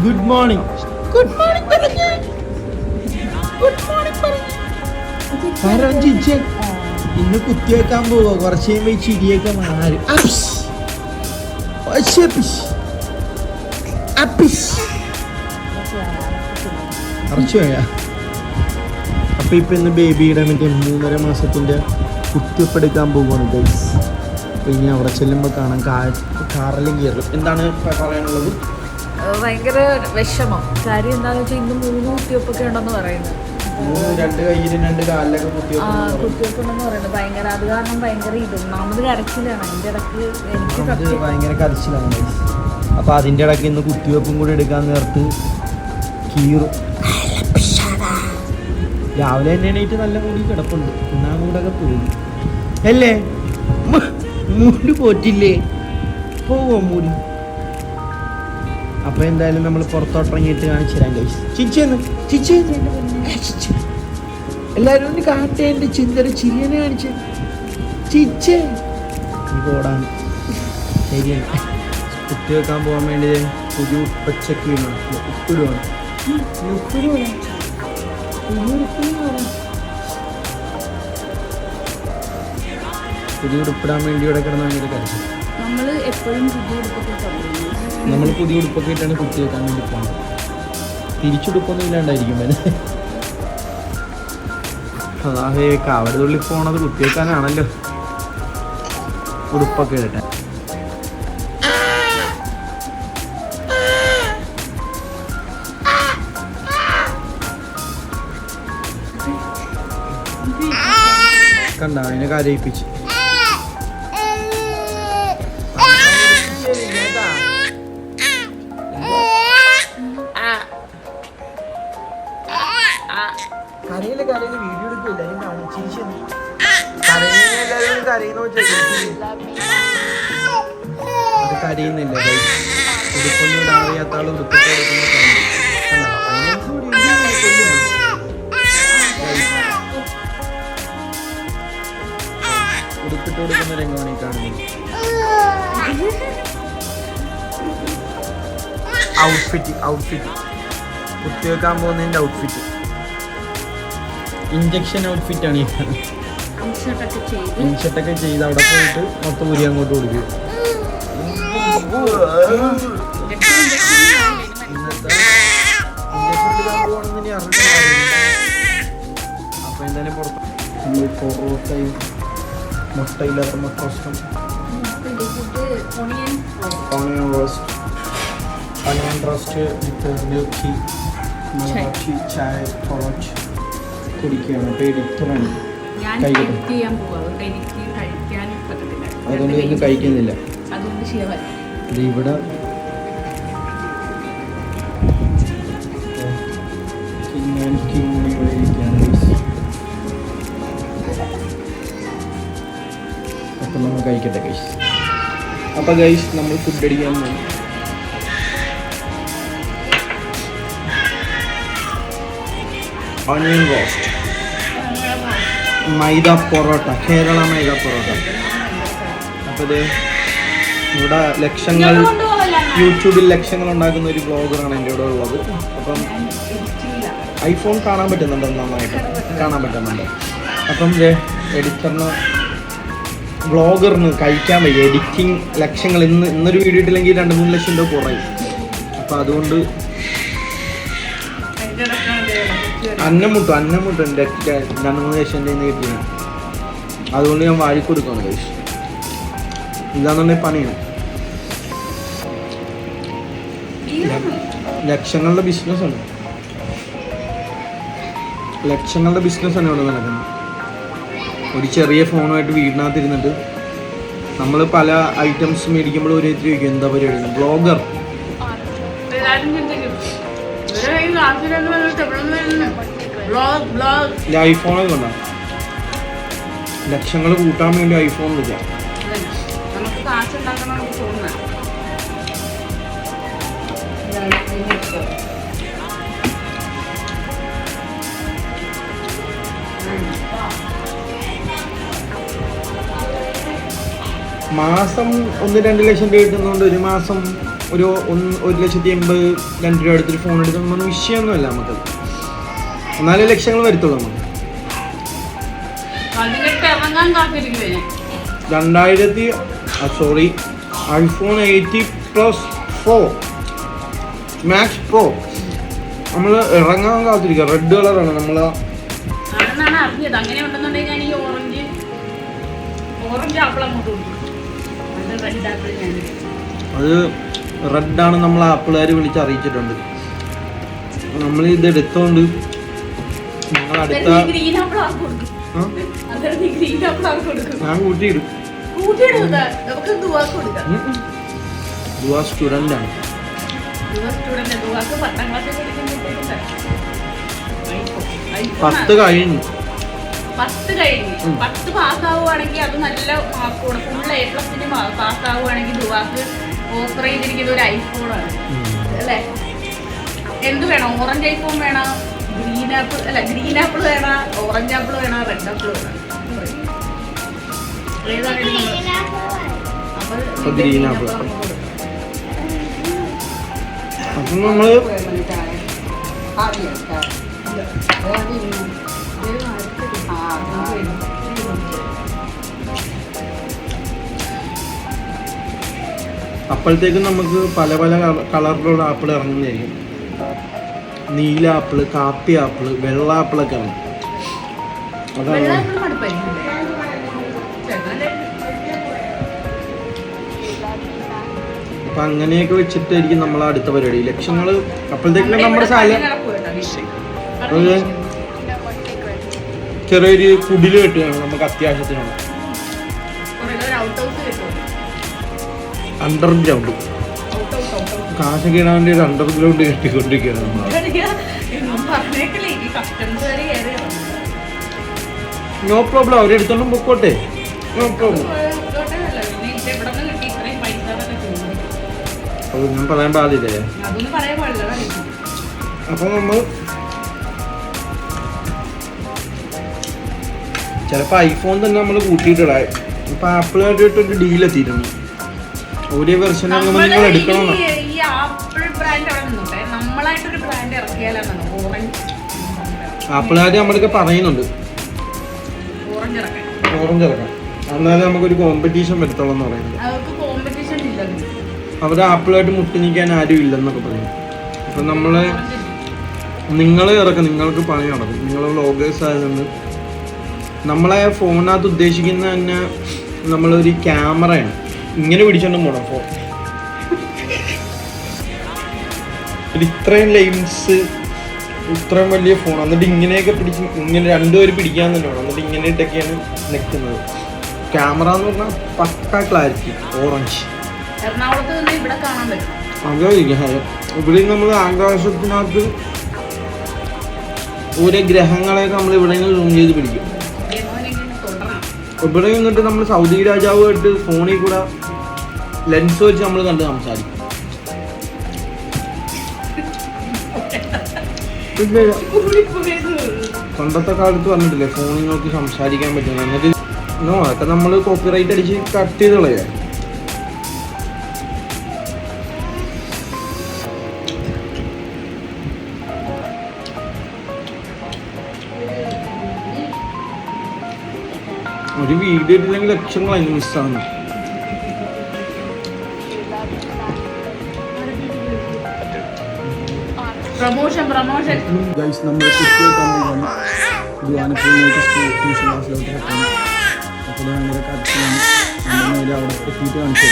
Good morning. Good morning പറഞ്ഞു. Good morning പറഞ്ഞു. ചിരിച്ചേ. ഇന്ന് കുത്തിവെക്കാൻ പോവാ. കുറച്ച് കഴിയുമ്പോ ഈ ചിരിയൊക്കെ മാറും. അപ്പൊ ഇപ്പൊ ഇന്ന് ബേബിയുടെ മറ്റേ 3.5 മാസത്തിന്റെ കുത്തിവെപ്പെടുക്കാൻ പോകുവാണ് ഗൈസ്. അപ്പൊ ഇനി അവിടെ ചെല്ലുമ്പോ കാണാൻ കാറിലും കയറും. എന്താണ് പറയാനുള്ളത്? ഭയങ്കര വിഷമം. കാര്യം എന്താണെന്ന് വെച്ചാൽ ഇന്ന് 3 കുത്തിവെപ്പൊക്കെ ഉണ്ടെന്ന് പറയുന്നത്. 2 കയ്യിലും 2 കാലിലൊക്കെ കുത്തിവെപ്പുണ്ടെന്ന് പറയുന്നത്. ഭയങ്കര അത് കാരണം ഭയങ്കര ഒന്നാമത് കരച്ചിലാണ്. അതിന്റെ ഇടയ്ക്ക് എനിക്ക് ഭയങ്കര കരച്ചിലാണ്. അപ്പൊ അതിന്റെ ഇടയ്ക്ക് ഇന്ന് കുത്തിവെപ്പും കൂടി എടുക്കാൻ നേരത്ത് കീറും. രാവിലെ തന്നെ എണീറ്റ് നല്ല മൂടി കിടപ്പുണ്ട്. എന്നാ മൂടൊക്കെ പോയി അല്ലേ? മൂട് പോറ്റില്ലേ? പോവോ മൂടി? അപ്പൊ എന്തായാലും നമ്മൾ പുറത്തോട്ടിറങ്ങിയിട്ട് കാണിച്ചു തരാൻ കഴിച്ചു. ചിച്ചു എല്ലാരും ഒന്ന് കാട്ടെ. എന്റെ ചിന്തര ചിരിയനെ കാണിച്ച് ചിച്ചേ ഓടാണ്. ശരിയാണ്. കുത്തിവെക്കാൻ പോകാൻ വേണ്ടി പുതിയ ഉപ്പച്ചക്ക് ഉപ്പിടുവാണ്. പുതിയ ഉടുപ്പിടാൻ വേണ്ടി ഇവിടെ കിടന്ന് ഭയങ്കര കരച്ചു. നമ്മൾ പുതിയ ഉടുപ്പൊക്കെ ഇട്ടാണ് കുത്തിവെക്കാൻ വേണ്ടി പോകുന്നത്. തിരിച്ചുടുപ്പൊന്നും ഇല്ലാണ്ടായിരിക്കും. അതാഹേ കാവടുതുള്ളി പോണത് കുത്തിവെക്കാനാണല്ലോ. ഉടുപ്പൊക്കെ ഇടട്ടെ. കണ്ട അതിനെ കരയിപ്പിച്ച്. കരയില് വീഡിയോ എടുക്കില്ല. അത് കരയുന്നില്ല. ഉടുപ്പൊന്നും ഇടാൻ അറിയാത്ത ആള് ഉടുപ്പൊക്കെ ഉടുപ്പിട്ട് കൊടുക്കുന്ന രംഗമാണ് ഈ കാണുന്നത്. ഔട്ട്ഫിറ്റ് കുത്തിവെക്കാൻ പോകുന്നതിന്റെ ഔട്ട്ഫിറ്റ് ഇഞ്ചക്ഷൻ ഔട്ട്ഫിറ്റ് ആണ്. ഇൻഷർട്ടൊക്കെ ചെയ്ത് അവിടെ പോയിട്ട് മൊത്തം മുരി അങ്ങോട്ട് കൊടുക്കും. അപ്പൊ എന്തായാലും പുറത്ത് പൊറോട്ടയും മുട്ടയില്ലാത്ത മുട്ട റോസ്റ്റും onion roast with milk tea Malabar ചായ പൊറോട്ട കുടിക്കുകയാണ്. അപ്പോൾ എഡിറ്ററാണ്. അതുകൊണ്ട് ഒന്നും കഴിക്കുന്നില്ല. ഇവിടെ അപ്പം നമ്മൾ കഴിക്കട്ടെ ഗൈസ്. അപ്പം ഗൈസ് നമ്മൾ ഫുഡ് അടിക്കാൻ പോകും. ഓണിയൻ റോസ്റ്റ് മൈദ പൊറോട്ട, കേരള മൈദ പൊറോട്ട. അപ്പോൾ ഇത് ഇവിടെ യൂട്യൂബിൽ ലക്ഷങ്ങൾ ഉണ്ടാക്കുന്ന ഒരു ബ്ലോഗറാണ് എൻ്റെ കൂടെ ഉള്ളത്. അപ്പം ഐഫോൺ കാണാൻ പറ്റുന്നുണ്ട്, നന്നായിട്ട് കാണാൻ പറ്റുന്നുണ്ട്. അപ്പം എഡിറ്ററിന് ബ്ലോഗറിന് കഴിക്കാൻ വയ്യ. എഡിറ്റിംഗ് ലക്ഷങ്ങൾ ഇന്നൊരു വീഡിയോ ഇട്ടില്ലെങ്കിൽ 2-3 ലക്ഷം രൂപ കുറയും. അപ്പം അതുകൊണ്ട് അന്നം മുട്ടും എൻ്റെ 2-3 ലക്ഷം രൂപ കിട്ടിയ. അതുകൊണ്ട് ഞാൻ വാരി കൊടുക്കുകയാണ് കഴിച്ചു. ഇതാണെന്നുണ്ടെങ്കിൽ പണിയാണ്. ലക്ഷങ്ങളുടെ ബിസിനസ്സാണ് ഇവിടെ നടക്കുന്നത്. ഒരു ചെറിയ ഫോണുമായിട്ട് വീടിനകത്ത് ഇരുന്നിട്ട് നമ്മൾ പല ഐറ്റംസ് മേടിക്കുമ്പോൾ ഒരു ചോദിക്കും എന്താ പരിപാടി ബ്ലോഗർ. ഐഫോണൊക്കെ ഉണ്ടോ? ലക്ഷങ്ങൾ കൂട്ടാൻ വേണ്ടി ഐഫോൺ എടുക്കാം. മാസം 1-2 ലക്ഷം രൂപ കിട്ടുന്നതുകൊണ്ട് ഒരു മാസം ഒരു 1,80,000 രൂപ എടുത്തൊരു ഫോൺ എടുക്കുന്ന വിഷയമൊന്നുമല്ല നമുക്ക്. 4 ലക്ഷങ്ങൾ വരുത്തുള്ളൂ നമുക്ക്. 2000 iPhone 80 Plus 4 Max Pro നമ്മൾ ഇറങ്ങാൻ കാത്തിരിക്കുക. റെഡ് കളറാണ് നമ്മൾ അത് റെഡാണ് നമ്മൾ ആപ്പിളുകാർ വിളിച്ച് അറിയിച്ചിട്ടുണ്ട്. നമ്മൾ ഇത് എടുത്തോണ്ട് നിങ്ങൾ അടുത്ത ഞാൻ കൂട്ടിയിടും. ദുവാ സ്റ്റുഡൻ്റ് ആണ്. 10 കഴിഞ്ഞു. 10 പാസ്സാവുകയാണെങ്കിൽ അത് നല്ല മാർക്കോട് ഫുൾ A+ന് പാസ്സാവുകയാണെങ്കിൽ ദുവാക്ക് ഓഫർ ചെയ്തിരിക്കുന്നത് ഒരു ഐഫോണാണ് അല്ലേ? എന്ത് വേണം? ഓറഞ്ച് ഐഫോൺ വേണം, ഗ്രീൻ ആപ്പിൾ വേണം, ഓറഞ്ച് ആപ്പിൾ വേണം, റെഡ് ആപ്പിൾ വേണം. ഏതാണ് ഗ്രീൻ ആപ്പിൾ. അപ്പം നമ്മള് അപ്പോഴത്തേക്കും നമുക്ക് പല പല കളറിലുള്ള ആപ്പിൾ ഇറങ്ങുന്നതായിരിക്കും. നീല ആപ്പിള്, കാപ്പി ആപ്പിള്, വെള്ള ആപ്പിളൊക്കെ ഇറങ്ങും. അതാണ് അപ്പൊ അങ്ങനെയൊക്കെ വെച്ചിട്ടായിരിക്കും നമ്മൾ അടുത്ത പരിപാടി. ലക്ഷങ്ങൾ അപ്പോഴത്തേക്കും നമ്മുടെ ചെറിയൊരു കുടില് കെട്ടുകയാണ് നമുക്ക് അത്യാവശ്യത്തിനുള്ള. അണ്ടർഗ്രൗണ്ട് കാശൊക്കെ ഇടാൻ വേണ്ടി ഒരു അണ്ടർഗ്രൗണ്ട് കെട്ടിക്കൊണ്ടിരിക്കുകയാണ് നമ്മൾ. നോ പ്രോബ്ലം, അവരെടുത്തോണ്ടും പൊക്കോട്ടെ. No problem. അത് ഞാൻ പറയാൻ പാടില്ലേ. അപ്പൊ നമ്മൾ ചിലപ്പോ ഐഫോൺ തന്നെ നമ്മൾ കൂട്ടിയിട്ടിടാം. ഇപ്പൊ ആപ്പിളായിട്ടൊരു ഡീൽ എത്തിയിട്ടുണ്ട്. ഒരേ വെർഷൻ ഇറങ്ങുമ്പോൾ നിങ്ങൾ എടുക്കണം. ആപ്പിളായിട്ട് നമ്മളൊക്കെ പറയുന്നുണ്ട് ഓറഞ്ച് ഇറക്കാം, എന്നാലും നമുക്കൊരു കോമ്പറ്റീഷൻ വരുത്തുള്ളൂ എന്ന് പറയുന്നത്. അവിടെ ആപ്പിളായിട്ട് മുട്ടി നിൽക്കാൻ ആരും ഇല്ലെന്നൊക്കെ പറയും. അപ്പം നിങ്ങൾ ഇറക്കാം, നിങ്ങൾക്ക് പണി നടക്കും. നിങ്ങൾ വ്ളോഗേഴ്സ് ആയതുകൊണ്ട് നമ്മളെ ഫോണിനകത്ത് ഉദ്ദേശിക്കുന്ന തന്നെ നമ്മളൊരു ക്യാമറയാണ്. ഇങ്ങനെ പിടിച്ചോണ്ടും പോണം ഫോൺ. ഇത്രയും ലെൻസ്, ഇത്രയും വലിയ ഫോൺ, എന്നിട്ട് ഇങ്ങനെയൊക്കെ പിടിച്ച് ഇങ്ങനെ രണ്ടുപേര് പിടിക്കാൻ തന്നെ വേണം. എന്നിട്ട് ഇങ്ങനെ ഇട്ടൊക്കെയാണ് നിൽക്കുന്നത്. ക്യാമറ എന്ന് പറഞ്ഞാൽ പക്ക ക്ലാരിറ്റി. ഓറഞ്ച് ഇവിടെ നമ്മൾ ആകാശത്തിനകത്ത് ഓരോ ഗ്രഹങ്ങളെയൊക്കെ നമ്മൾ ഇവിടെ നിന്ന് സൂം ചെയ്ത് പിടിക്കും. ഇവിടെ നിന്നിട്ട് നമ്മൾ സൗദി രാജാവുമായിട്ട് ഫോണിൽ കൂടെ ലെൻസ് വെച്ച് നമ്മൾ കണ്ട് സംസാരിക്കും. പണ്ടത്തെ കാലത്ത് പറഞ്ഞിട്ടില്ലേ ഫോണിൽ നോക്കി സംസാരിക്കാൻ പറ്റുന്നത്. എന്നിട്ട് അതൊക്കെ നമ്മൾ കോപ്പിറൈറ്റ് അടിച്ച് കട്ട് ചെയ്ത് കളയാ. ഒരു വീഡിയോ ഇട്ടില്ലെങ്കിൽ ലക്ഷങ്ങളായിരുന്നു മിസ്സാണ്. പ്രൊമോഷൻ ഗൈസ് നമ്മൾ ട്യൂഷൻ ക്ലാസ്സിലോട്ട് എത്തുന്നു. അപ്പോൾ ഭയങ്കര കറക്റ്റാണ്. അവിടെ എത്തിയിട്ട് കാണിച്ചു.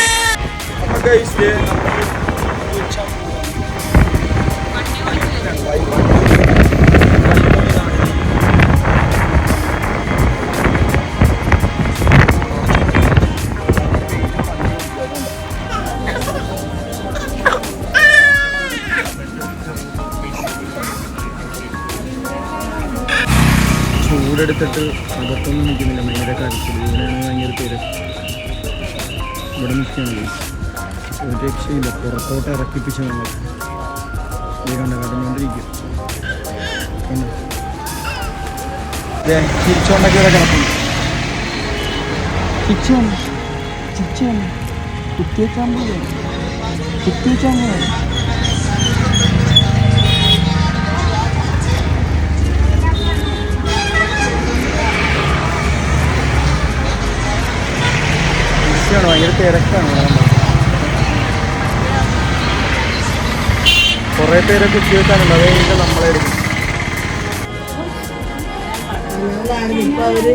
ചൂടെടുത്തിട്ട് അകത്തൊന്നും നിൽക്കുന്നില്ല. ഭയങ്കര കരച്ചിൽ. ഇതിനാണ് ഭയങ്കര പേര്. ഇവിടെ നിൽക്കുകയാണ്. ഒരു രക്ഷയില്ല. പുറത്തോട്ട് ഇറക്കിപ്പിച്ച് നമ്മൾ കണ്ട കടന്നുകൊണ്ടിരിക്കും. തിരിച്ചുകൊണ്ടൊക്കെ ഇവിടെ കിടക്കുന്നു. ചിച്ചാണ് കുത്തിവെക്കാൻ പോവുക. കുത്തിവെക്കാൻ പോവുക. ഭയങ്കര തിരക്കാണ്. കുറേ പേരെ കുത്തിവെക്കാനുണ്ട്, അത് കഴിഞ്ഞിട്ട് നമ്മളെടുക്കും. ഇപ്പൊ അവര്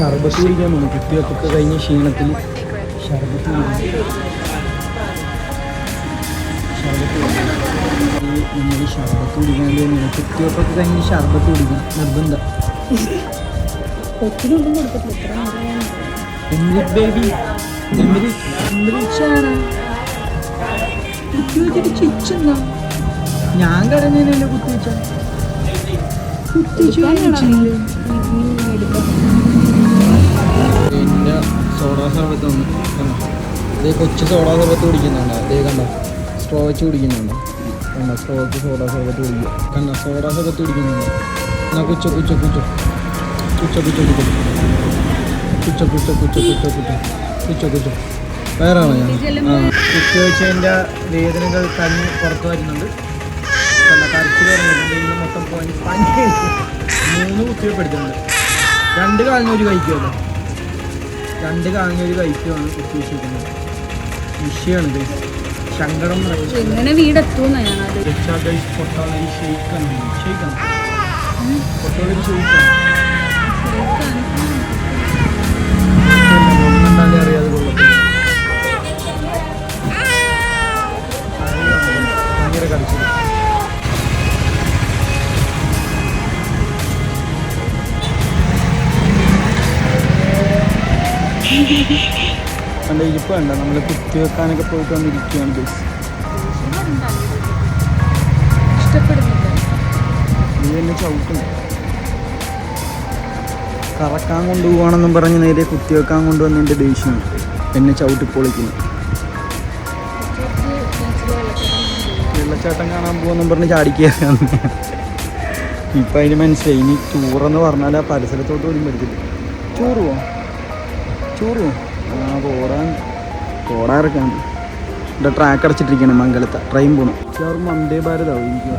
ഷർബത്ത് കുടിക്കാൻ പോകുന്നു. കുത്തിവെപ്പൊക്കെ കഴിഞ്ഞ് ക്ഷീണത്തിൽ ഷർബത്ത് നമ്മൾ ഷർബത്ത് കുടിക്കാൻ തന്നെയാണ്. കുത്തിവെപ്പൊക്കെ കഴിഞ്ഞ് ഷർബത്ത് കുടിക്കണം നിർബന്ധം. ബേബി കുത്തിവെച്ചിട്ട് ചിച്ചെന്നാ ഞാൻ കടന്നേനല്ലേ കുത്തിവെച്ച പിന്നെ സോഡാ സർബത്ത് വന്നു. അതേ കൊച്ചു സോഡാ സർബത്ത് കുടിക്കുന്നുണ്ടോ? അതേ കണ്ടോ സ്ട്രോ വെച്ച് കുടിക്കുന്നുണ്ടോ? കണ്ടോ സ്ട്രോ വെച്ച് സോഡാ സർബത്ത് കുടിക്കുക. കണ്ടോ സോഡാ സർബത്ത് കുടിക്കുന്നുണ്ടോ? എന്നാ കുച്ച കുച്ച കുച്ച കുച്ച കുച്ച കുച്ച കുച്ച കുച്ച കുച്ച കുച്ച കുച്ച കുച്ച വേറെ ആണോ ഞാൻ? കുത്തിവെച്ചതിൻ്റെ വേദനകൾ കഞ്ഞ് പുറത്ത് വരുന്നുണ്ട്. കണ്ട കരച്ചിൽ പറഞ്ഞിട്ടുണ്ട്. ഇന്ന് മൊത്തം പനി 3 കുത്തിവെപ്പ് എടുത്തിട്ടുണ്ട്. 2 കാലിന് ഒരു കഴിക്കുമല്ലോ. 2 കാലിന് ഒരു കഴിക്കുമാണ് കുത്തിവെച്ചിരിക്കുന്നത്. വിഷയമാണ് സങ്കടം എങ്ങനെ വീടെത്തുമെന്നാ ഞാൻ പൊട്ടാളി ഷെയ്ക്കാണ്. ഷെയ്ക്കാണ് പൊട്ടാളി ഷെയ്ക്കാണ്. ഒന്നുണ്ടാലേ അറിയാതെ കൊള്ളു. ഭയങ്കര കരച്ചിൽ. കണ്ട ഇരിപ്പ് കണ്ട നമ്മൾ കുത്തിവെക്കാനൊക്കെ പോയിട്ട് വന്നിരിക്കുകയാണ്. ബസ് നീ എന്നെ ചവിട്ടുന്നു. കറക്കാൻ കൊണ്ടുപോകണമെന്നും പറഞ്ഞ് നേരെ കുത്തിവെക്കാൻ കൊണ്ടുവന്നതിൻ്റെ ദേഷ്യമാണ് എന്നെ ചവിട്ടിപ്പൊളിക്കുന്നു. വെള്ളച്ചാട്ടം കാണാൻ പോകുമെന്നും പറഞ്ഞ് ചാടിക്കുകയാണ്. ഇപ്പം അതിന് മനസ്സിലായി. ഇനി ടൂറെന്ന് പറഞ്ഞാൽ ആ പരിസരത്തോട്ട് പോലും പറ്റത്തില്ല. ടൂറുവോ ടൂറുവോ ഓടാറൊക്കെയാണ്. ഇവിടെ ട്രാക്ക് അടച്ചിട്ടിരിക്കുകയാണ്. മംഗലത്തെ ട്രെയിൻ പോകണം. വന്ദേ ഭാരതാവും എനിക്ക്.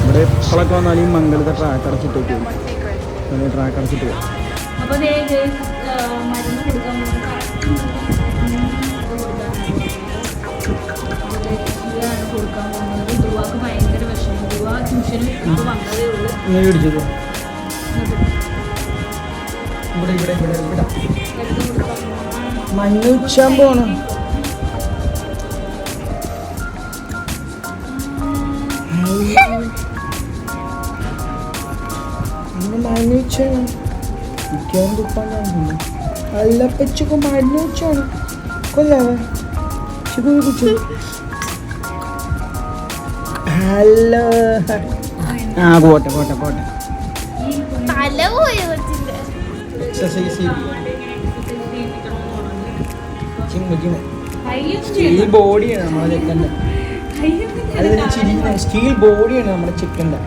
ഇവിടെ എപ്പോഴൊക്കെ വന്നാലും മംഗലത്തെ ട്രാക്ക് അടച്ചിട്ട് പോകും. ട്രാക്ക് അടച്ചിട്ട് പോകും. ഇങ്ങനെ പിടിച്ചത് ഇവിടെ ഇവിടെ ഇവിടെ ഇവിടെ മഞ്ഞുച്ചാൻ പോണം. മഞ്ഞുച്ചാണ് വിൽക്കാൻ തുപ്പാൻ അല്ല പച്ചക്ക് മഞ്ഞുച്ചാണ് കൊല്ലാവേ കുച്ചു. ഹലോ ആ പോട്ടെ പോട്ടെ പോട്ടെ. എക്സസൈസ് സ്റ്റീൽ ബോഡിയാണ് നമ്മളെ ചെക്കൻ്റെ. അതിൽ ചിരിക്കുന്ന സ്റ്റീൽ ബോഡിയാണ് നമ്മുടെ ചെക്കൻ്റെ.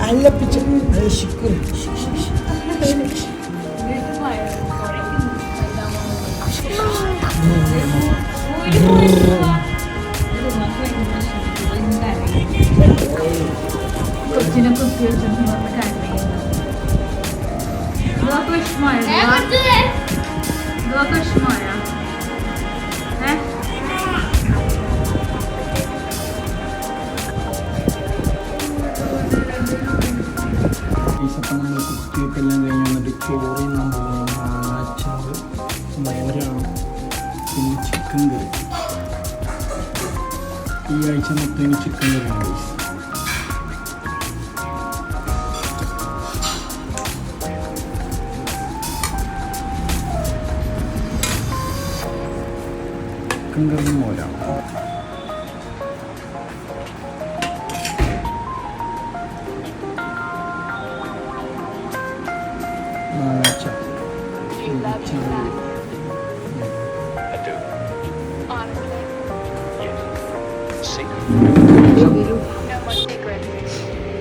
അല്ല പിച്ച കൊച്ചിനെ കുത്തി വെച്ചു. വിഷമമായ ഈസപ്പം നമ്മൾ കുത്തിയൊക്കെ എല്ലാം കഴിഞ്ഞ് വന്നിട്ട് ചോറ് തിന്നാൻ പോകുന്നു. മാങ്ങാച്ചാറ്, മോരാണ്, പിന്നെ ചിക്കൻ കറി. ഈ ആഴ്ച മൊത്തം ചിക്കൻ കറിയാണ്. ചിക്കൻ കറി മോരാണ്.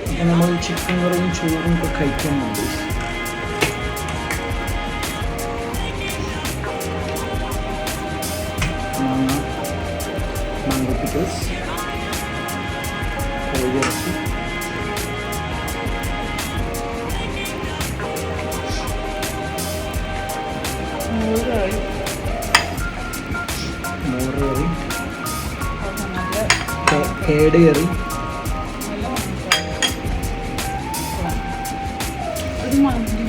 അപ്പം നമ്മൾ ചിക്കൻ കറിയും ചോറും ഒക്കെ കഴിക്കുന്നുണ്ട്. മാംഗോ പിക്കിൾസ്, കോഴിയിറച്ചി, മോര് കറി, കേട് കറി, ഒരു മന്തി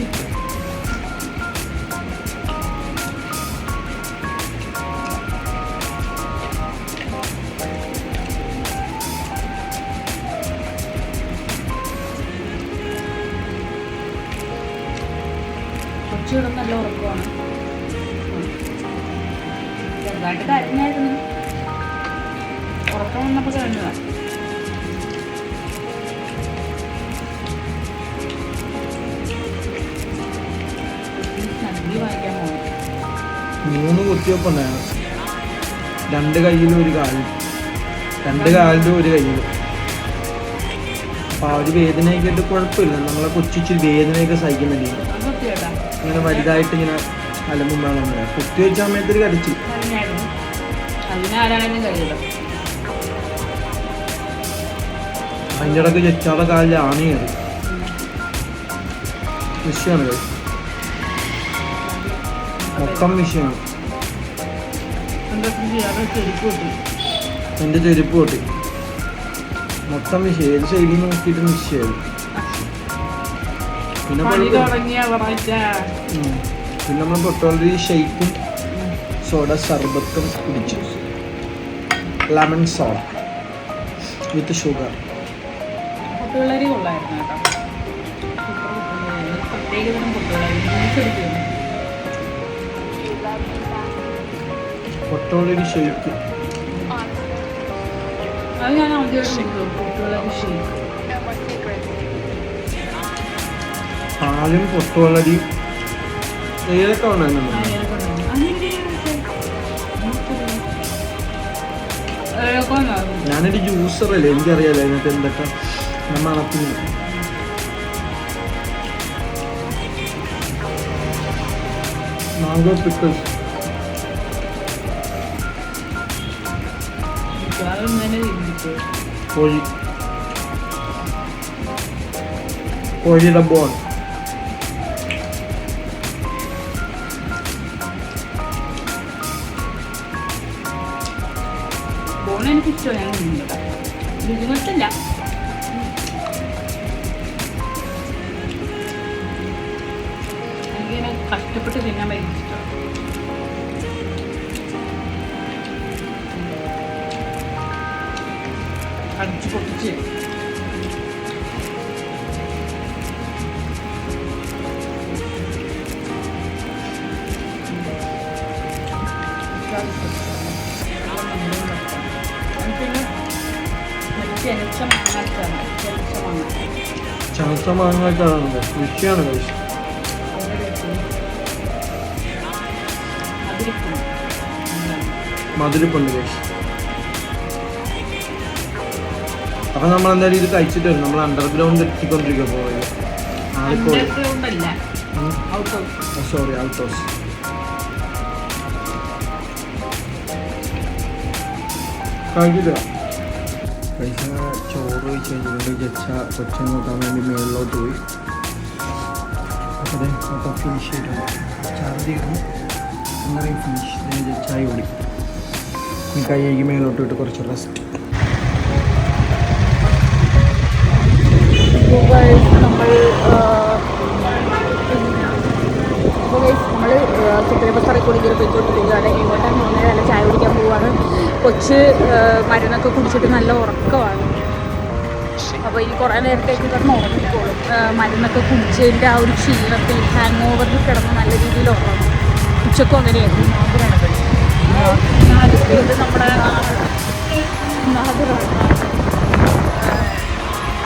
കുറച്ചുകൂടെ നല്ല ഉറക്കമാണ്. ചെറുതായിട്ട് കരഞ്ഞായിരുന്നു. ഉറക്കം വന്നപ്പോൾ കഴിഞ്ഞതാണ്. വാങ്ങിക്കാൻ പോകും. 3 കുത്തിവെപ്പ് ഉണ്ടായിരുന്നു. 2 കയ്യിലും 1 കാലിലും, 2 കാലിലും 1 കയ്യിലും. അപ്പോൾ ആ ഒരു വേദനയൊക്കെ ആയിട്ട് കുഴപ്പമില്ല. നമ്മളെ കൊച്ചിച്ചിരി വേദനയൊക്കെ സഹിക്കുന്നുണ്ട്. ഇങ്ങനെ വലുതായിട്ട് ഇങ്ങനെ അലമ്പുമ്പോഴാണ് നമ്മൾ കുത്തി വെച്ച സമയത്തൊരു കരച്ചിൽ. അതിനാരാണെങ്കിലും കഴിയില്ല. അതിൻ്റെ ഇടയ്ക്ക് ചെച്ചാളെ കാലിൽ ആണി കയറി. വിഷയമാണ്, മൊത്തം വിഷയമാണ്. എൻ്റെ ചെരുപ്പ് പൊട്ടി. മൊത്തം വിഷയം. ഏത് സൈഡിൽ നോക്കിയിട്ട് വിഷയമായി. പിന്നെ നമ്മൾ പൊട്ടോളി ഷെയ്ക്കും സോഡ സർബത്തും കുടിച്ചു. Lemon soda with sugar. പൊട്ടുവെള്ളരി കൊള്ളായിരുന്നു കേട്ടോ. പ്രത്യേകതരം പൊട്ടുവെള്ളരി. പൊട്ടോളി ഷെയ്ക്ക് അത് ഞാൻ ആദ്യമായിട്ട് പൊട്ടുവെള്ളരി ഷെയ്ക്ക്. പാലും പൊട്ടുവെള്ളരിയും ഏതൊക്കെ ഉണ്ടായിരുന്നു. ഞാനൊരു ജ്യൂസറല്ലേ, എനിക്കറിയാലോ അതിനകത്ത് എന്തൊക്കെ മണത്തിന്. മാംഗോ പിക്കിൾസ്, കോഴി, കോഴിയുടെ ബോൺ, എനിക്ക് ഇഷ്ടമാണ്. ഞാൻ നിന്നില്ല ബുദ്ധിമുട്ടില്ല. എനിക്കിങ്ങനെ കഷ്ടപ്പെട്ട് തിന്നാൻ ഭയങ്കര ഇഷ്ടമാണ്. അടിച്ച് പൊട്ടിച്ച് ചണച്ച മാങ്ങാച്ചാറുണ്ട്. വിഷയമാണ് കഴിച്ചു. മധുരപ്പുണ്ട് കഴിച്ചു. അപ്പം നമ്മൾ എന്തായാലും ഇത് കഴിച്ചിട്ട് വരും. നമ്മൾ അണ്ടർഗ്രൗണ്ട് എത്തിക്കൊണ്ടിരിക്കുക പോയത്. Sorry, out house. കഴിച്ചില്ല. പൈസ ചോറ് കഴിച്ച് കഴിഞ്ഞിട്ടുണ്ട്. ജച്ച കൊച്ചിനെ നോക്കാൻ വേണ്ടി മേളിലോട്ട് പോയി. അപ്പം അതെ അപ്പോൾ ഫിനിഷ് ചെയ്തിട്ടുണ്ട്. ചാർജ് ചെയ്യണം എന്നറിയും ഫിനിഷ്. ചായ കുടി. ഈ കൈയ്ക്ക് മേലോട്ട് ഇട്ട് കുറച്ച് റെസ്റ്റ്. നമ്മൾ ചിത്ര ബസാറിൽ കൂടി കയറി പോയിക്കൊണ്ടിരിക്കുകയാണ്. ഇങ്ങോട്ട് നല്ല ചായ കുടിക്കാൻ പോവുകയാണ്. കൊച്ച് മരുന്നൊക്കെ കുടിച്ചിട്ട് നല്ല ഉറക്കമാണ്. അപ്പോൾ ഇനി കുറേ നേരത്തേക്ക് കിടന്ന് ഉറങ്ങിക്കോളും. മരുന്നൊക്കെ കുടിച്ചതിൻ്റെ ആ ഒരു ക്ഷീണത്തിൽ ഹാങ് ഓവറിൽ കിടന്ന് നല്ല രീതിയിൽ ഉറങ്ങും. ഉച്ചക്കും അങ്ങനെയായിരുന്നു. ഇത് നമ്മുടെ നാദിറാണ്.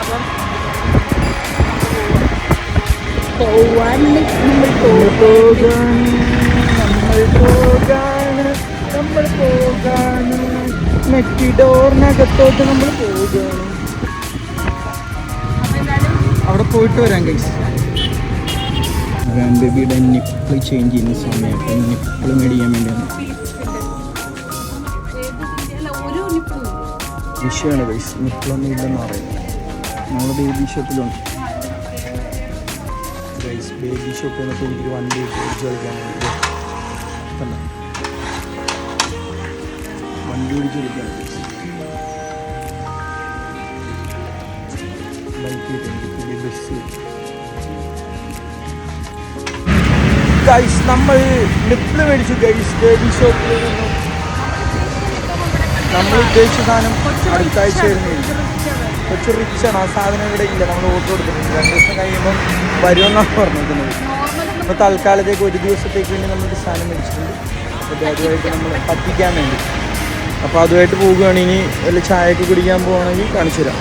അപ്പം മെക്കിഡോറിനകത്തോട്ട് നമ്മൾ പോവുകയാണ്. അവിടെ പോയിട്ട് വരാം ഗൈസ്. ബേബിയുടെ നിപ്പിൾ ചേഞ്ച് ചെയ്യുന്ന സമയം അപ്പം നിപ്പിൾ മേടിക്കാൻ വേണ്ടിയാണ് വിഷയമാണ് ഗൈസ്. നിപ്പിളൊന്നും ഇല്ലെന്ന് പറയുന്നത്. നമ്മൾ ബേബി ഷോപ്പിലുണ്ട് ഗൈസ്. ബേബി ഷോപ്പിൽ നിന്നൊക്കെ എനിക്ക് വണ്ടി പിടിച്ച് കളിക്കാൻ വേണ്ടി വണ്ടി പിടിച്ച് കളിക്കാൻ ബൈക്ക് പുതിയ ബസ്. ഗൈസ് നമ്മൾ നിപ്പിള് മേടിച്ചു ഗൈസ് ബേബി ഷോപ്പിൽ നിന്നും. നമ്മൾ ഉദ്ദേശിച്ച സാധനം അടുത്ത ആഴ്ച വരുന്നതായിരിക്കും. കുറച്ച് റിച്ചാണ്. ആ സാധനം ഇവിടെ ഇല്ല. നമ്മൾ ഓർഡർ കൊടുത്തിട്ടുണ്ട്. 2 ദിവസം കഴിയുമ്പം വരുമെന്നാണ് പറഞ്ഞിരിക്കുന്നത്. അപ്പോൾ തൽക്കാലത്തേക്ക് 1 ദിവസത്തേക്ക് വേണ്ടി നമ്മളൊരു സാധനം മേടിച്ചിട്ടുണ്ട്. അപ്പോൾ അതുമായിട്ട് നമ്മൾ പറ്റിക്കാൻ വേണ്ടി. അപ്പോൾ അതുമായിട്ട് പോവുകയാണെങ്കിൽ വല്ല ചായയൊക്കെ കുടിക്കാൻ പോവുകയാണെങ്കിൽ കാണിച്ചു തരാം.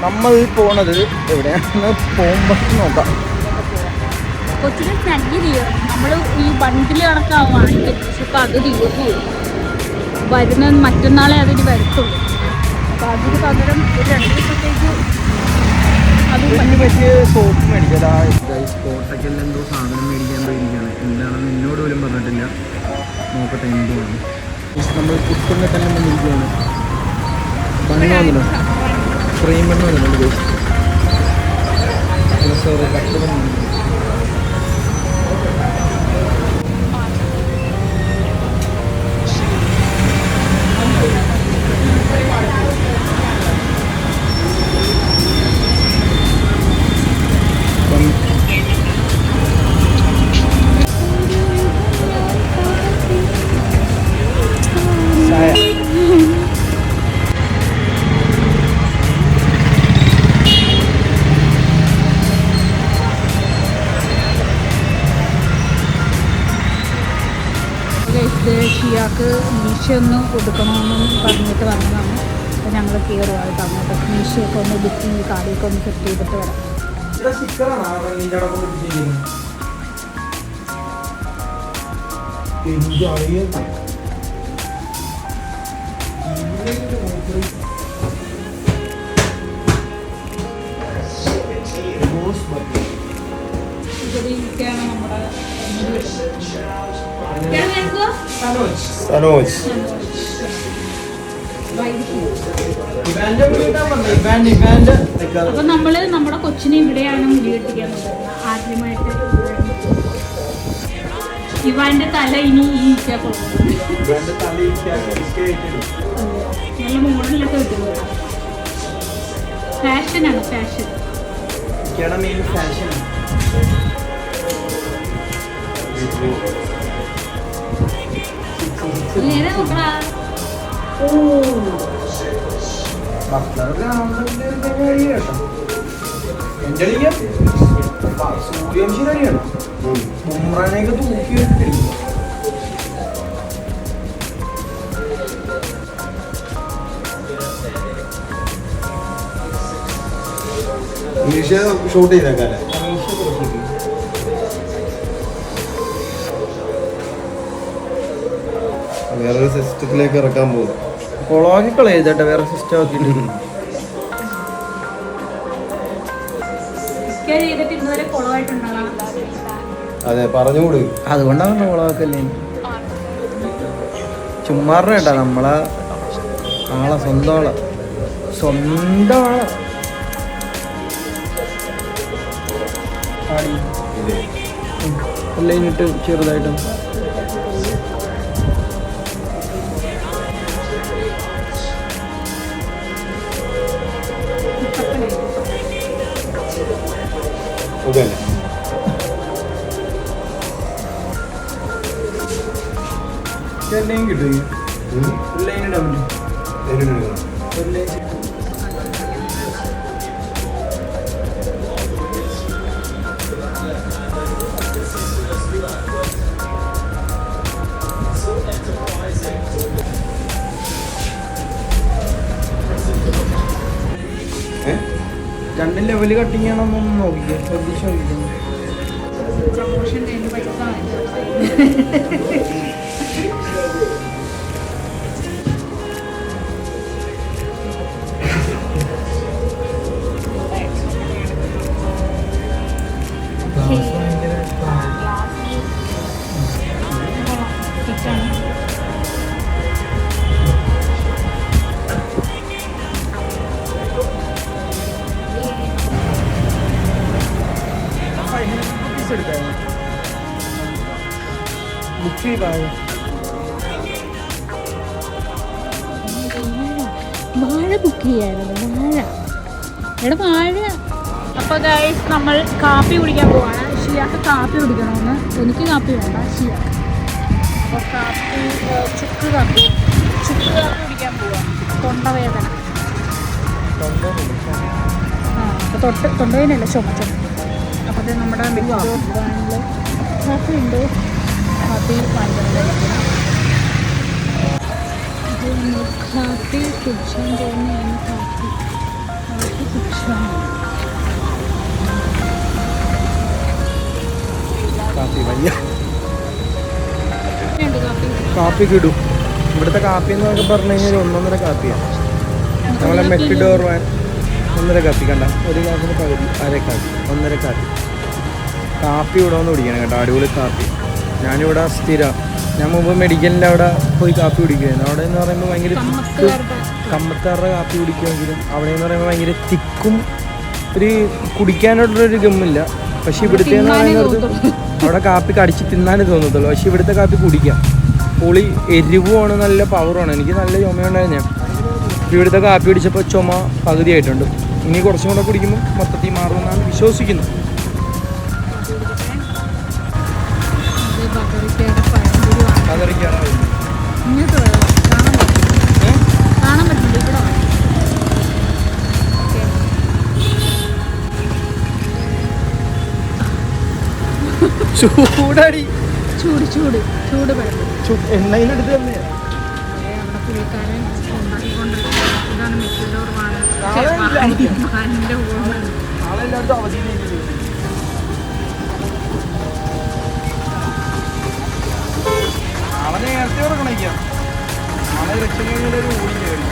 നമ്മൾ പോണത് എവിടെയാണെന്ന് പോകുമ്പോൾ നോക്കാം. കൊച്ചിന് സ്നഗ്ഗി തീർന്നു. നമ്മൾ ഈ ബണ്ടിൽ കണക്കാവാണ് ഇപ്പം അത് തീർന്നു. വരുന്ന മറ്റന്നാളെ അതിന് വരത്തുള്ളൂ. അപ്പം അതിന് പകരം ഒരു 2 ദിവസത്തേക്ക് അത് പറ്റിയ സോപ്പ് മേടിക്കാം. കോട്ടയ്ക്കെല്ലാം എന്തോ സാധനം മേടിക്കാൻ പോയിരിക്കുകയാണ്. എന്താണെന്ന് എന്നോട് പോലും പറഞ്ഞിട്ടില്ല. നോക്കട്ടെ എന്തുമാണ്. നമ്മൾ കുത്തുന്ന തന്നെ വന്നിരിക്കുകയാണ്. ബണ്ണാന്നല്ലോ ക്രീം ബണ്ണ് വന്നിട്ടുണ്ട്. Sorry cut bun. ഷിയാക്ക് മീശയൊന്ന് കൊടുക്കണമെന്നും പറഞ്ഞിട്ട് വന്നതാണ്. അപ്പോൾ ഞങ്ങൾ കയറുമായിട്ട് അങ്ങോട്ട് മീശയൊക്കെ ഒന്ന് ബുക്കിംഗ് കാർഡിയൊക്കെ ഒന്ന് സെറ്റ് ചെയ്തിട്ട് വരാം. ഇതൊക്കെയാണ് നമ്മുടെ സനോജ്. അപ്പൊ നമ്മള് നമ്മുടെ കൊച്ചിനെ ഇവിടെയാണ് മുടി കെട്ടിക്കാൻ പോകുന്നത്. ആദ്യമായിട്ട് ഇവാന്റെ തല ഇനി ഈക്കാൻ പോകുന്നത്. നല്ല മോഡലൊക്കെ കിട്ടുന്നത്. ഫാഷനാണ് ഫാഷൻ. നേരെ നോക്കടാ. സൂര്യവംശിയാണ് ഉമ്രാനെയൊക്കെ തൂക്കി എടുത്തിരിക്കും. ഷൂട്ട് ചെയ്തേക്കാല്ലേ. വേറൊരു സിസ്റ്റത്തിലേക്ക് ഇറക്കാൻ പോകും. കൊളാക്കി കളയട്ടെ. വേറെ സിസ്റ്റം ആക്കിയിട്ട് അതെ പറഞ്ഞുകൂട്. അതുകൊണ്ടാണ് കൊളാക്കല്ലേ. ചുമ്മാറിന് കേട്ടാ നമ്മളെ ആളെ സ്വന്തം ആളെ സ്വന്തമാണ്. എല്ലാം ചെറുതായിട്ടും എല്ലാം കിട്ടും. ലൈൻ ഇടാൻ പറ്റും. രണ്ടും ലെവല് കട്ടിങ് ആണെന്നൊന്നും നോക്കിക്കോ, ശ്രദ്ധിച്ചു നോക്കിക്കുന്നു. പ്രൊമോഷൻ പൈസ ബുക്ക് ചെയ്താൽ വാഴ ബുക്ക് ചെയ്യായിരുന്നു. വാഴ എടാ വാഴ. അപ്പോൾ ഗൈസ് നമ്മൾ കാപ്പി കുടിക്കാൻ പോവാണ്. ഷിയാക്ക് കാപ്പി കുടിക്കണമെന്ന്. എനിക്ക് കാപ്പി വേണ്ട, ഷിയാക്ക്. അപ്പോൾ കാപ്പി ചുക്ക് കാപ്പി കുടിക്കാൻ പോവാം. തൊണ്ടവേദന. അപ്പോൾ തൊണ്ടവേദനയല്ല, ചുമ. അപ്പോൾ ഇത് നമ്മുടെ വാനിൽ കാപ്പി ഉണ്ട്. കാപ്പി വാങ്ങിക്കുന്നത് കാപ്പി കുടിച്ചാൻ പോകുന്നതാണ്. കാപ്പി കുടിച്ചാൻ കാപ്പി കിടും. ഇവിടുത്തെ കാപ്പി എന്നൊക്കെ പറഞ്ഞു കഴിഞ്ഞാൽ 1.5 കാപ്പിയാണ്. നമ്മളെ മെക്കിഡോർ വാൻ 1.5 കാപ്പി കണ്ട, ഒരു ഗ്ലാസിന് പകുതി, 1/2 കാപ്പി, 1.5 കാപ്പി. കാപ്പി ഇവിടെ വന്ന് കുടിക്കണം കേട്ടോ, അടിപൊളി കാപ്പി. ഞാനിവിടെ സ്ഥിരം, ഞാൻ മുമ്പ് മെഡിക്കലിൻ്റെ അവിടെ പോയി കാപ്പി കുടിക്കുമായിരുന്നു. അവിടെ എന്ന് പറയുമ്പോൾ ഭയങ്കര കമ്മത്താറുടെ കാപ്പി കുടിക്കുമെങ്കിലും അവിടെ എന്ന് പറയുമ്പോൾ ഭയങ്കര തിക്കും, ഒരു കുടിക്കാനുള്ളൊരു ഗമ്മില്ല. പക്ഷെ ഇവിടുത്തെ എന്ന് പറയുന്നത് അവിടെ കാപ്പി കടിച്ച് തിന്നാനേ തോന്നത്തുള്ളൂ. പക്ഷെ ഇവിടുത്തെ കാപ്പി കുടിക്കാം. പുളി എരിവുമാണ്, നല്ല പവറാണ്. എനിക്ക് നല്ല ചുമയുണ്ടായിരുന്നു. ഞാൻ ഇവിടുത്തെ കാപ്പി കുടിച്ചപ്പോൾ ചുമ പകുതിയായിട്ടുണ്ട്. ഇനി കുറച്ചും കൂടെ കുടിക്കുമ്പോൾ മൊത്തത്തിൽ മാറുമെന്നാണ് വിശ്വസിക്കുന്നത്. കാണാൻ പറ്റുന്നുണ്ട് ചൂടടി, ചൂട് ചൂട് ചൂട് പഴം എണ്ണയിലെടുത്ത് തന്നെയാണ്. അവിടെ പുള്ളിക്കാരൻ ഉണ്ടാക്കിക്കൊണ്ടിരിക്കുന്നത്. ഇതാണ് മിക്കലോർ വാനിൻ്റെ ഓർമ്മ. നാളെ നേരത്തെ ഉറക്കണിക്കാം. നാളെ ഇലക്ഷൻ കഴിഞ്ഞൊരു ഓടി കയറി.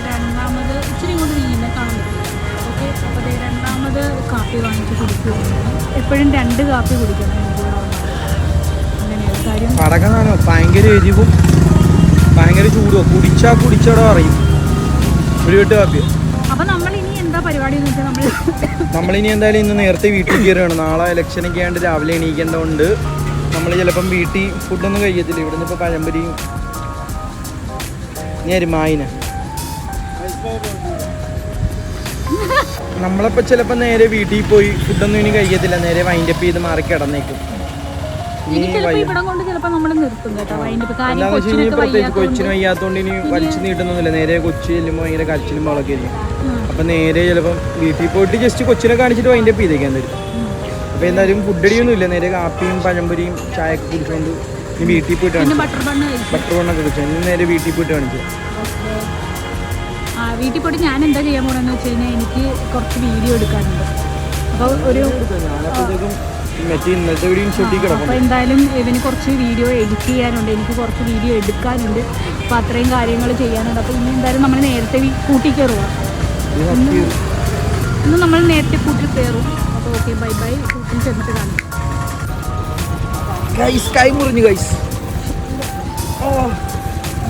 രണ്ടാമത് ഇച്ചിരി കൊണ്ട് നീന്നെ കാണാൻ പറ്റില്ല. ഓക്കെ, അപ്പോൾ രണ്ടാമത് കാപ്പി വാങ്ങിച്ച് കുടിക്കുകയാണ്. എപ്പോഴും 2 കാപ്പി കുടിക്കണം എനിക്കിവിടെ വന്നാൽ. അങ്ങനെയാണ് കാര്യം. പടക്കനാണോ ഭയങ്കര എരിവും ഭയങ്കര ചൂടോ, കുടിച്ചോടെ പറയും ഒരു വീട്ട് കാപ്പി. അപ്പോൾ നമ്മളിനി എന്താ പരിപാടി എന്ന് വെച്ചാൽ നമ്മളിനി എന്തായാലും ഇന്ന് നേരത്തെ വീട്ടിൽ കയറുകയാണ്. നാളെ ഇലക്ഷനൊക്കെ ആയതുകൊണ്ട് രാവിലെ എണീക്കേണ്ടതുകൊണ്ട് നമ്മൾ ചിലപ്പം വീട്ടിൽ ഫുഡൊന്നും കഴിക്കത്തില്ല. ഇവിടുന്ന് ഇപ്പോൾ പഴംപൊരിയും ഞെരുമായിന. നമ്മളപ്പോൾ ചിലപ്പോൾ നേരെ വീട്ടിൽ പോയി ഫുഡൊന്നും ഇനി കഴിക്കത്തില്ല. നേരെ വൈൻഡപ്പ് ചെയ്ത് മാറി കിടന്നേക്കും. പ്രത്യേകിച്ച് കൊച്ചിന് വയ്യാത്തതുകൊണ്ട് ഇനി വലിച്ചു നീട്ടുന്നൊന്നുമില്ല. നേരെ കൊച്ചു ചെല്ലുമ്പോൾ ഭയങ്കര കരച്ചിലും ബഹളമൊക്കെ ആയിരിക്കും. അപ്പം നേരെ ചിലപ്പം വീട്ടിൽ പോയിട്ട് ജസ്റ്റ് കൊച്ചിനെ കാണിച്ചിട്ട് വൈൻഡപ്പ് ചെയ്തേക്കാൻ തരും. അപ്പോൾ എന്തായാലും ഫുഡടിയൊന്നും ഇല്ല. നേരെ കാപ്പിയും പഴംപൊരിയും ചായയൊക്കെ കുടിച്ചുകൊണ്ട് ഇനി വീട്ടിൽ പോയിട്ട് കാണിച്ചു. ബട്ടർ ബണ്ണൊക്കെ കുടിച്ചു. ഇനി നേരെ വീട്ടിൽ പോയിട്ട് കാണിച്ചു. വീട്ടിൽ പോയിട്ട് ഞാൻ എന്താ ചെയ്യാൻ പോകണമെന്ന് വെച്ച് കഴിഞ്ഞാൽ എനിക്ക് കുറച്ച് വീഡിയോ എടുക്കാനുണ്ട്. അപ്പോൾ അപ്പോൾ എന്തായാലും ഇവന് കുറച്ച് വീഡിയോ എഡിറ്റ് ചെയ്യാനുണ്ട്, എനിക്ക് കുറച്ച് വീഡിയോ എടുക്കാനുണ്ട്. അപ്പോൾ അത്രയും കാര്യങ്ങൾ ചെയ്യാനുണ്ട്. അപ്പോൾ ഇനി എന്തായാലും നമ്മൾ നേരത്തെ കൂട്ടി കയറുക. ഇന്ന് നമ്മൾ നേരത്തെ കൂട്ടി കയറും. അപ്പോൾ ഓക്കെ, ബൈ ബൈ. കൂട്ടിൽ ചെന്നിട്ട് കാണാം. ഗൈസ് കൈ മുറിഞ്ഞു ഗൈസ്.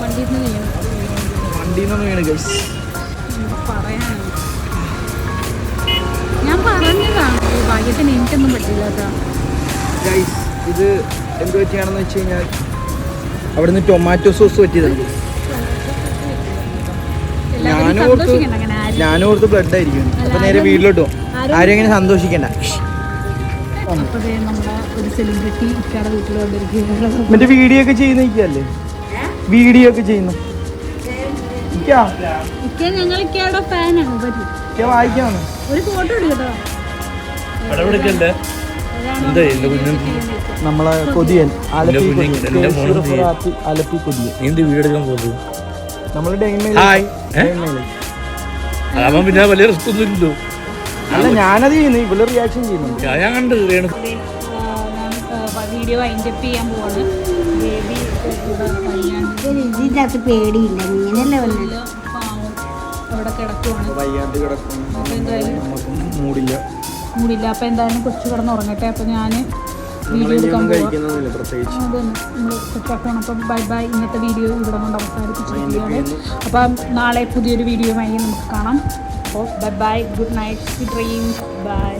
വണ്ടിയിൽ നിന്ന് വണ്ടിയിൽ നിന്ന് വീണ് ഗൈസ്. പറയാനാണ് ഞാൻ പറഞ്ഞതാണ് ഭാഗ്യത്തിന് എനിക്കൊന്നും പറ്റില്ല കേട്ടോ. ഗൈസ് ഇത് എന്ത് പറ്റിയാണെന്ന് വെച്ച് കഴിഞ്ഞാൽ അവിടുന്ന് ടൊമാറ്റോ സോസ് പറ്റിയതാണ്. ഞാനും ഓർത്ത് ബ്ലഡ് ആയിരിക്കും. അപ്പൊ നേരെ വീട്ടിലോട്ട് പോകും. ആരും അങ്ങനെ സന്തോഷിക്കണ്ട. നമ്മുടെ ഒരു സെലിബ്രിറ്റി ഇക്കാടെ വീട്ടിൽ കൊണ്ടിരിക്കുകയാണ്. മറ്റേ വീഡിയോ ഒക്കെ ചെയ്യുന്നല്ലേ? വീഡിയോ ഒക്കെ ചെയ്യുന്നു. ഞങ്ങൾ ഇക്കയുടെ ഫാനാണ്. വായിക്കാണ്. ഒരു ഫോട്ടോ എടുക്കട്ടോ. നമ്മളെ കൊതിയൻ ആലപ്പി കൊതിയൻ. നമ്മള് പിന്നെ വലിയ റിസ്ക് ഒന്നും ഇല്ലല്ലോ. അല്ല ഞാനത് ചെയ്യുന്നു. ഇവിടെ റിയാക്ഷൻ ചെയ്യുന്നുണ്ട്. ഞാൻ കണ്ട് വീഡിയോ വൈൻഡപ്പ് ചെയ്യാൻ പോവാണ്. ബേബി ഇതിനകത്ത് പേടിയില്ല, ഇങ്ങനെയല്ലേ വന്നത്. പാവം അവിടെ കിടക്കുവാണ്. വയ്യാണ്ട് കിടക്കും. അപ്പോൾ എന്തായാലും മൂടില്ല. അപ്പോൾ എന്തായാലും കൊച്ചു കിടന്നുറങ്ങട്ടെ. അപ്പോൾ ഞാൻ വീഡിയോ എടുക്കാൻ പോവാം. പ്രത്യേകിച്ച് അതന്നെ നമ്മൾ സെറ്റാക്കണം. അപ്പം ബൈ ബൈ. ഇന്നത്തെ വീഡിയോ ഇവിടെ കൊണ്ട് അവസാനിപ്പിച്ചിരിക്കുകയാണ്. അപ്പം നാളെ പുതിയൊരു വീഡിയോയുമായി നമുക്ക് കാണാം. അപ്പോൾ bye bye, good night, sweet dreams, by.